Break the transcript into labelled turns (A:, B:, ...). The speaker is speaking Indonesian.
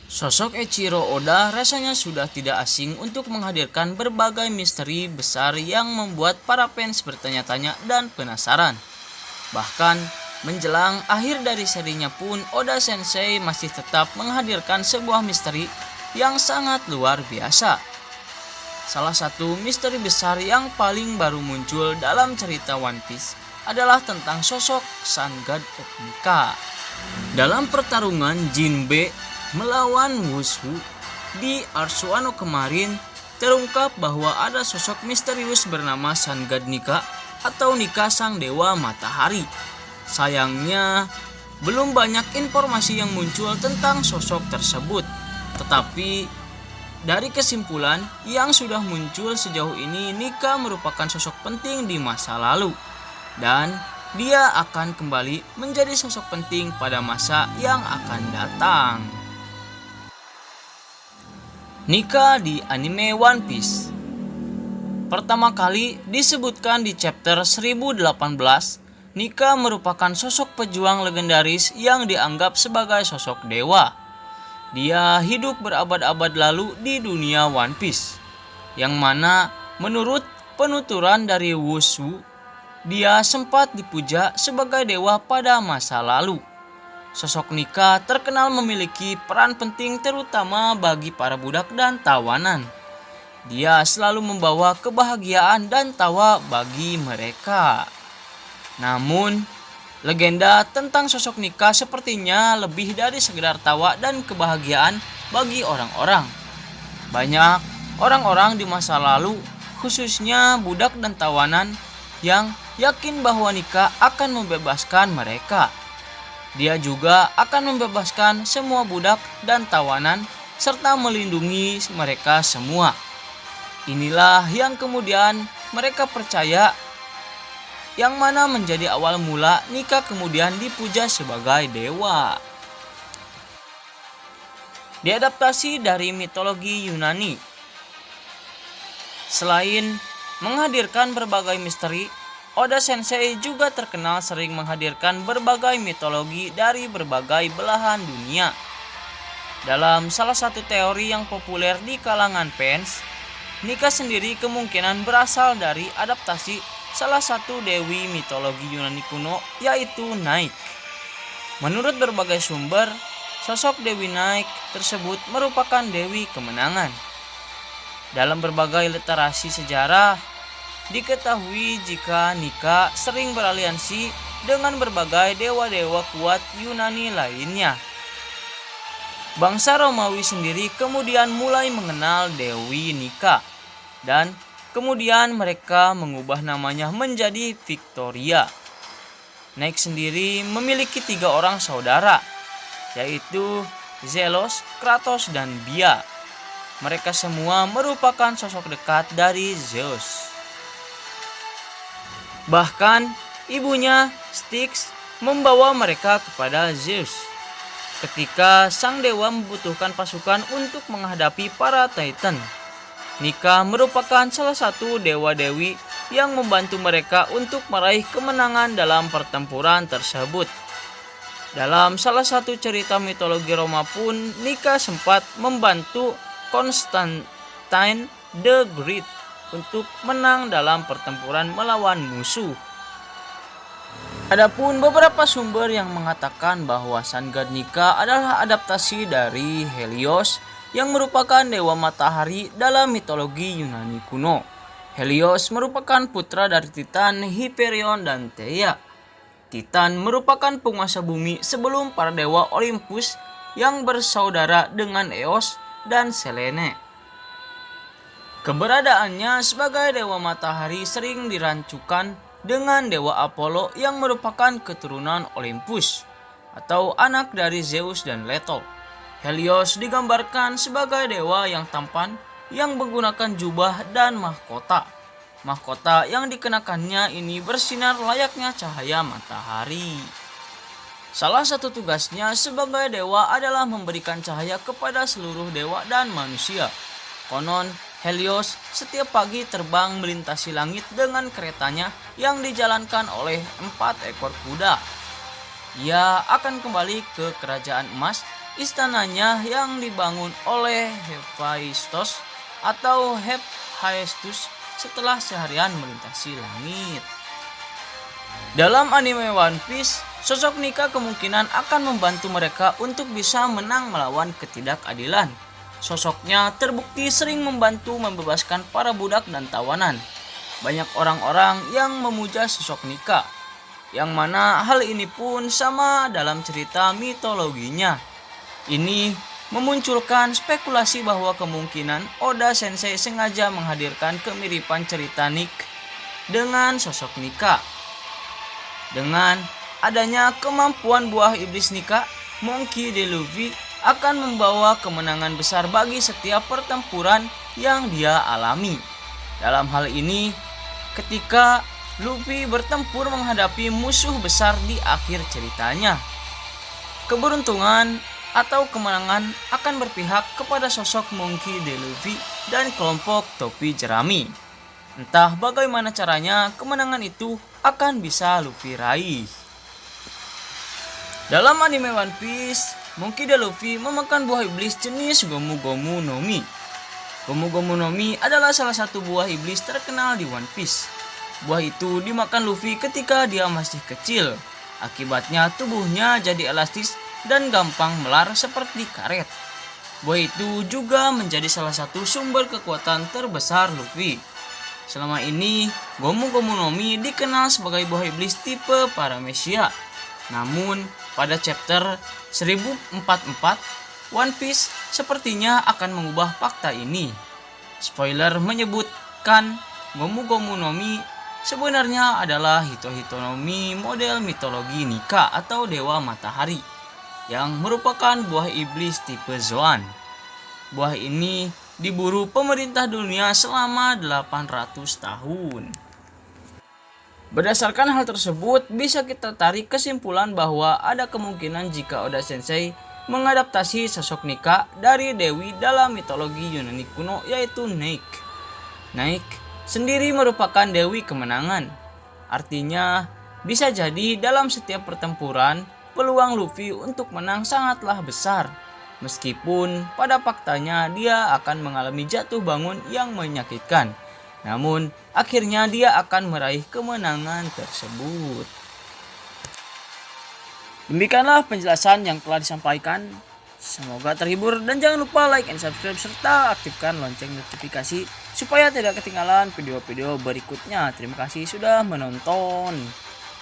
A: Sosok Eiichiro Oda rasanya sudah tidak asing untuk menghadirkan berbagai misteri besar yang membuat para fans bertanya-tanya dan penasaran. Bahkan, menjelang akhir dari serinya pun Oda Sensei masih tetap menghadirkan sebuah misteri yang sangat luar biasa. Salah satu misteri besar yang paling baru muncul dalam cerita One Piece adalah tentang sosok Sun God of Nika. Dalam pertarungan Jinbe melawan Wushu di Arsuano kemarin, terungkap bahwa ada sosok misterius bernama Sun God Nika atau Nika Sang Dewa Matahari. Sayangnya, belum banyak informasi yang muncul tentang sosok tersebut. Tetapi, dari kesimpulan yang sudah muncul sejauh ini, Nika merupakan sosok penting di masa lalu. Dan dia akan kembali menjadi sosok penting pada masa yang akan datang. Nika di anime One Piece. Pertama kali disebutkan di chapter 1018, Nika merupakan sosok pejuang legendaris yang dianggap sebagai sosok dewa. Dia hidup berabad-abad lalu di dunia One Piece, yang mana menurut penuturan dari Wushu, dia sempat dipuja sebagai dewa pada masa lalu. Sosok Nika terkenal memiliki peran penting terutama bagi para budak dan tawanan. Dia selalu membawa kebahagiaan dan tawa bagi mereka. Namun, legenda tentang sosok Nika sepertinya lebih dari sekedar tawa dan kebahagiaan bagi orang-orang. Banyak orang-orang di masa lalu, khususnya budak dan tawanan, yang yakin bahwa Nika akan membebaskan mereka. Dia juga akan membebaskan semua budak dan tawanan serta melindungi mereka semua. Inilah yang kemudian mereka percaya, yang mana menjadi awal mula Nika kemudian dipuja sebagai dewa. Diadaptasi dari mitologi Yunani. Selain menghadirkan berbagai misteri, Oda Sensei juga terkenal sering menghadirkan berbagai mitologi dari berbagai belahan dunia. Dalam salah satu teori yang populer di kalangan fans, Nika sendiri kemungkinan berasal dari adaptasi salah satu dewi mitologi Yunani kuno, yaitu Nike. Menurut berbagai sumber, sosok Dewi Nike tersebut merupakan dewi kemenangan. Dalam berbagai literasi sejarah, diketahui jika Nika sering beraliansi dengan berbagai dewa-dewa kuat Yunani lainnya. Bangsa Romawi sendiri kemudian mulai mengenal Dewi Nika, dan kemudian mereka mengubah namanya menjadi Victoria. Nike sendiri memiliki 3 orang saudara, yaitu Zelos, Kratos, dan Bia. Mereka semua merupakan sosok dekat dari Zeus. Bahkan ibunya Styx membawa mereka kepada Zeus ketika sang dewa membutuhkan pasukan untuk menghadapi para Titan. Nika merupakan salah satu dewa-dewi yang membantu mereka untuk meraih kemenangan dalam pertempuran tersebut. Dalam salah satu cerita mitologi Roma pun, Nika sempat membantu Constantine the Great untuk menang dalam pertempuran melawan musuh. Adapun beberapa sumber yang mengatakan bahwa Sun God Nika adalah adaptasi dari Helios yang merupakan dewa matahari dalam mitologi Yunani kuno. Helios merupakan putra dari Titan, Hyperion, dan Theia. Titan merupakan penguasa bumi sebelum para dewa Olympus yang bersaudara dengan Eos dan Selene. Keberadaannya sebagai dewa matahari sering dirancukan dengan dewa Apollo yang merupakan keturunan Olympus atau anak dari Zeus dan Leto. Helios digambarkan sebagai dewa yang tampan yang menggunakan jubah dan mahkota. Mahkota yang dikenakannya ini bersinar layaknya cahaya matahari. Salah satu tugasnya sebagai dewa adalah memberikan cahaya kepada seluruh dewa dan manusia. Konon, Helios setiap pagi terbang melintasi langit dengan keretanya yang dijalankan oleh 4 ekor kuda. Ia akan kembali ke kerajaan emas istananya yang dibangun oleh Hephaistos atau Hephaestus setelah seharian melintasi langit. Dalam anime One Piece, sosok Nika kemungkinan akan membantu mereka untuk bisa menang melawan ketidakadilan. Sosoknya terbukti sering membantu membebaskan para budak dan tawanan. Banyak orang-orang yang memuja sosok Nika, yang mana hal ini pun sama dalam cerita mitologinya. Ini memunculkan spekulasi bahwa kemungkinan Oda Sensei sengaja menghadirkan kemiripan cerita Nick dengan sosok Nika. Dengan adanya kemampuan buah iblis Nika, Monkey D. Luffy akan membawa kemenangan besar bagi setiap pertempuran yang dia alami. Dalam hal ini, ketika Luffy bertempur menghadapi musuh besar di akhir ceritanya, keberuntungan atau kemenangan akan berpihak kepada sosok Monkey D. Luffy dan kelompok topi jerami. Entah bagaimana caranya, kemenangan itu akan bisa Luffy raih. Dalam anime One Piece, Monkey D. Luffy memakan buah iblis jenis Gomu Gomu no Mi. Gomu Gomu no Mi adalah salah satu buah iblis terkenal di One Piece. Buah itu dimakan Luffy ketika dia masih kecil. Akibatnya tubuhnya jadi elastis dan gampang melar seperti karet. Buah itu juga menjadi salah satu sumber kekuatan terbesar Luffy. Selama ini, Gomu Gomu no Mi dikenal sebagai buah iblis tipe Paramecia. Namun, pada chapter 1044, One Piece sepertinya akan mengubah fakta ini. Spoiler menyebutkan Gomu Gomu no Mi sebenarnya adalah Hito-Hito no Mi model mitologi Nika atau Dewa Matahari, yang merupakan buah iblis tipe Zoan. Buah ini diburu pemerintah dunia selama 800 tahun. Berdasarkan hal tersebut, bisa kita tarik kesimpulan bahwa ada kemungkinan jika Oda Sensei mengadaptasi sosok Nika dari dewi dalam mitologi Yunani kuno, yaitu Neik. Neik sendiri merupakan dewi kemenangan. Artinya, bisa jadi dalam setiap pertempuran, peluang Luffy untuk menang sangatlah besar. Meskipun pada faktanya dia akan mengalami jatuh bangun yang menyakitkan. Namun akhirnya dia akan meraih kemenangan tersebut. Demikianlah penjelasan yang telah disampaikan. Semoga terhibur dan jangan lupa like and subscribe serta aktifkan lonceng notifikasi supaya tidak ketinggalan video-video berikutnya. Terima kasih sudah menonton.